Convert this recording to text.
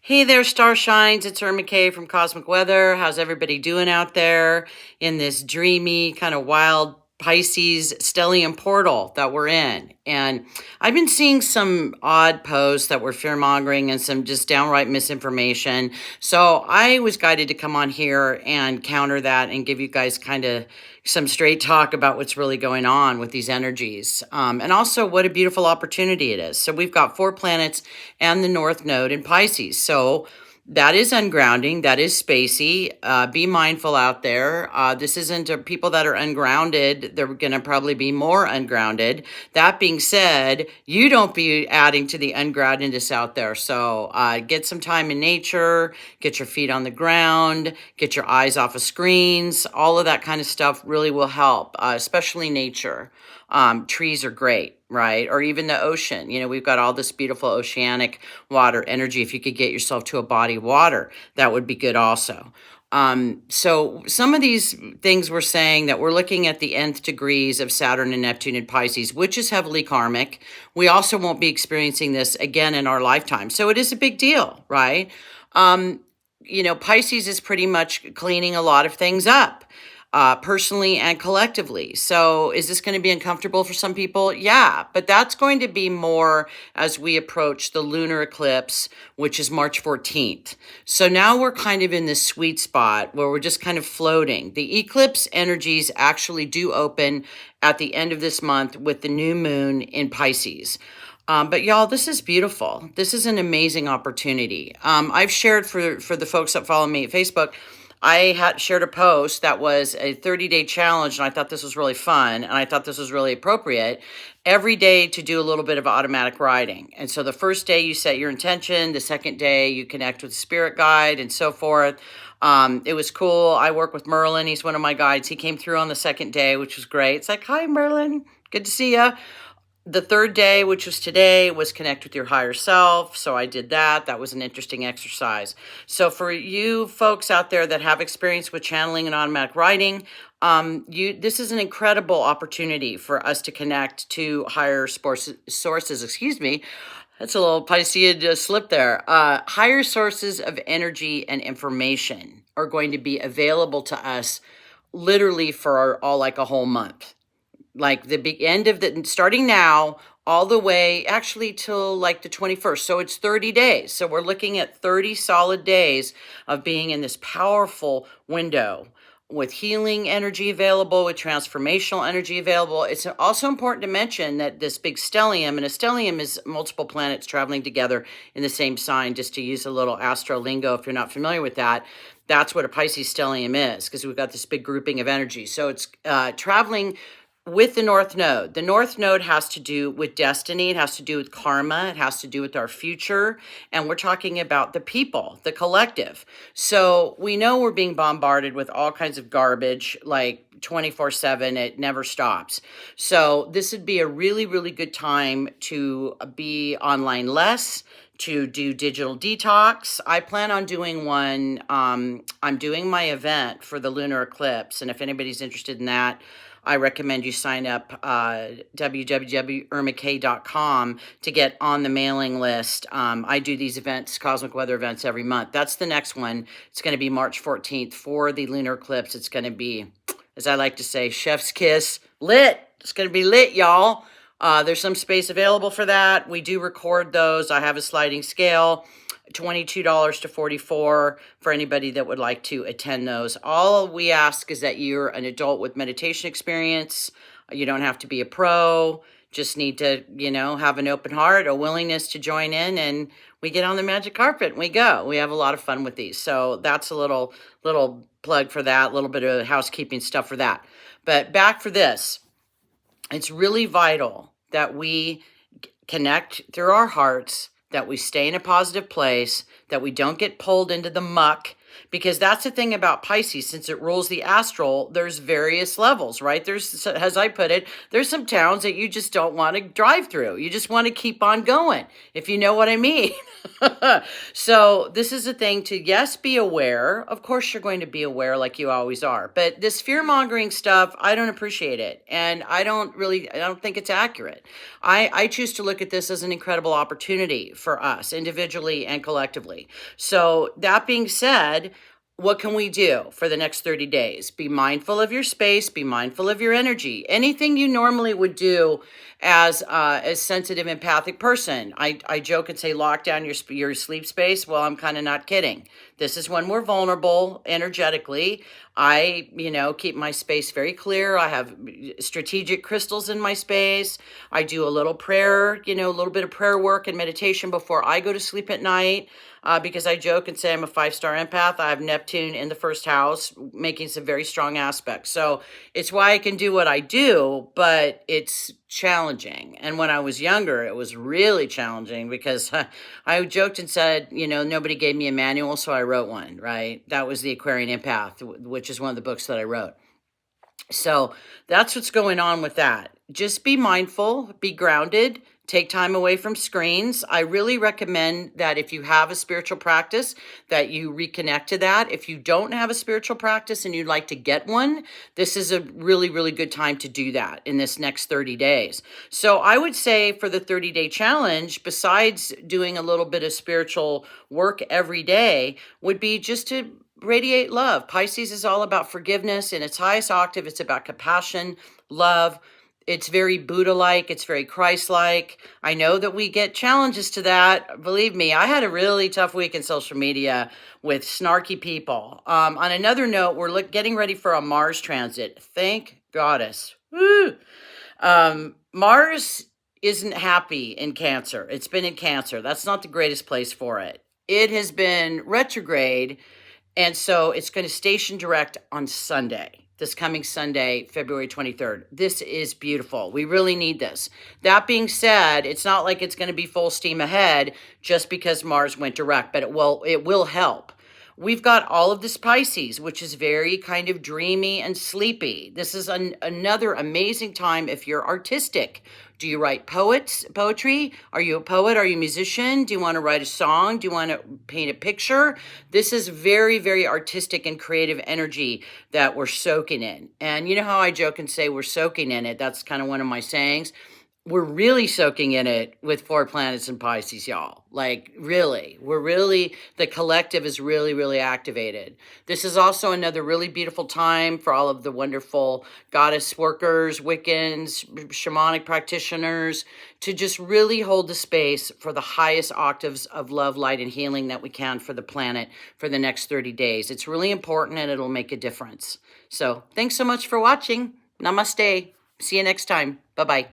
Hey there, Starshines. It's Irma Kay from Cosmic Weather. How's everybody doing out there in this dreamy, kind of wild Pisces stellium portal that we're in? And I've been seeing some odd posts that were fear-mongering and some just downright misinformation. So I was guided to come on here and counter that and give you guys kind of some straight talk about what's really going on with these energies. And also what a beautiful opportunity it is. So we've got 4 planets and the North Node in Pisces. So that is ungrounding. That is spacey. Be mindful out there. This isn't people that are ungrounded. They're going to probably be more ungrounded. That being said, you don't be adding to the ungroundedness out there. So get some time in nature, get your feet on the ground, get your eyes off of screens. All of that kind of stuff really will help, especially nature. Trees are great, right? Or even the ocean. You know, we've got all this beautiful oceanic water energy. If you could get yourself to a body of water, that would be good also. So some of these things we're saying that we're looking at the nth degrees of Saturn and Neptune in Pisces, which is heavily karmic. We also won't be experiencing this again in our lifetime. So it is a big deal, right? You know, Pisces is pretty much cleaning a lot of things up. Personally and collectively. So is this going to be uncomfortable for some people? Yeah, but that's going to be more as we approach the lunar eclipse, which is March 14th. So now we're kind of in this sweet spot where we're just kind of floating. The eclipse energies actually do open at the end of this month with the new moon in Pisces. But y'all, this is beautiful. This is an amazing opportunity. I've shared for the folks that follow me at Facebook, I had shared a post that was a 30-day challenge, and I thought this was really fun, and I thought this was really appropriate. Every day to do a little bit of automatic writing. And so the first day you set your intention, the second day you connect with the spirit guide and so forth. It was cool. I work with Merlin. He's one of my guides. He came through on the second day, which was great. It's like, hi, Merlin. Good to see you. The third day, which was today, was connect with your higher self. So I did that. That was an interesting exercise. So for you folks out there that have experience with channeling and automatic writing, this is an incredible opportunity for us to connect to higher sources. Excuse me. That's a little Piscean slip there. Higher sources of energy and information are going to be available to us literally for like a whole month. Like the end of starting now all the way actually till like the 21st. So it's 30 days. So we're looking at 30 solid days of being in this powerful window with healing energy available, with transformational energy available. It's also important to mention that this big stellium, and a stellium is multiple planets traveling together in the same sign, just to use a little astro lingo if you're not familiar with that. That's what a Pisces stellium is, because we've got this big grouping of energy. So it's traveling with the North Node. The North Node has to do with destiny. It has to do with karma. It has to do with our future. And we're talking about the people, the collective. So we know we're being bombarded with all kinds of garbage, like 24/7. It never stops. So this would be a really, really good time to be online less, to do digital detox. I plan on doing one. I'm doing my event for the lunar eclipse. And if anybody's interested in that, I recommend you sign up www.irmak.com to get on the mailing list. I do these events, cosmic weather events, every month. That's the next one. It's going to be March 14th for the lunar eclipse. It's going to be, as I like to say, chef's kiss, lit. It's going to be lit, y'all. There's some space available for that. We do record those. I have a sliding scale. $22 to $44 for anybody that would like to attend those. All we ask is that you're an adult with meditation experience. You don't have to be a pro. Just need to, have an open heart, a willingness to join in, and we get on the magic carpet and we go. We have a lot of fun with these. So that's a little plug for that, a little bit of housekeeping stuff for that. But back for this. It's really vital that we connect through our hearts, that we stay in a positive place, that we don't get pulled into the muck, because that's the thing about Pisces. Since it rules the astral, there's various levels, right? There's, as I put it, there's some towns that you just don't want to drive through. You just want to keep on going, if you know what I mean. So this is a thing to, yes, be aware. Of course, you're going to be aware like you always are. But this fear mongering stuff, I don't appreciate it. And I don't think it's accurate. I choose to look at this as an incredible opportunity for us individually and collectively. So that being said, what can we do for the next 30 days? Be mindful of your space, be mindful of your energy. Anything you normally would do as a sensitive, empathic person. I joke and say lock down your sleep space. Well, I'm kind of not kidding. This is when we're vulnerable energetically. I, keep my space very clear. I have strategic crystals in my space. I do a little prayer, a little bit of prayer work and meditation before I go to sleep at night. Because I joke and say I'm a 5-star empath. I have Neptune in the first house, making some very strong aspects. So it's why I can do what I do, but it's challenging. And when I was younger, it was really challenging because I joked and said, nobody gave me a manual, so I wrote one, right? That was the Aquarian Empath, which is one of the books that I wrote. So that's what's going on with that. Just be mindful, be grounded, take time away from screens. I really recommend that if you have a spiritual practice, that you reconnect to that. If you don't have a spiritual practice and you'd like to get one, this is a really, really good time to do that in this next 30 days. So I would say for the 30-day challenge, besides doing a little bit of spiritual work every day, would be just to radiate love. Pisces is all about forgiveness. In its highest octave, it's about compassion, love. It's very Buddha-like. It's very Christ-like. I know that we get challenges to that. Believe me, I had a really tough week in social media with snarky people. On another note, we're getting ready for a Mars transit. Thank Goddess. Woo! Mars isn't happy in Cancer. It's been in Cancer. That's not the greatest place for it. It has been retrograde, and so it's going to station direct on Sunday. This coming Sunday, February 23rd. This is beautiful. We really need this. That being said, it's not like it's going to be full steam ahead just because Mars went direct, but it will help. We've got all of this Pisces, which is very kind of dreamy and sleepy. This is another amazing time if you're artistic. Do you write poetry? Are you a poet? Are you a musician? Do you want to write a song? Do you want to paint a picture? This is very, very artistic and creative energy that we're soaking in. And you know how I joke and say we're soaking in it? That's kind of one of my sayings. We're really soaking in it with 4 planets in Pisces, y'all. Like, really. The collective is really, really activated. This is also another really beautiful time for all of the wonderful goddess workers, Wiccans, shamanic practitioners, to just really hold the space for the highest octaves of love, light, and healing that we can for the planet for the next 30 days. It's really important and it'll make a difference. So, thanks so much for watching. Namaste. See you next time. Bye-bye.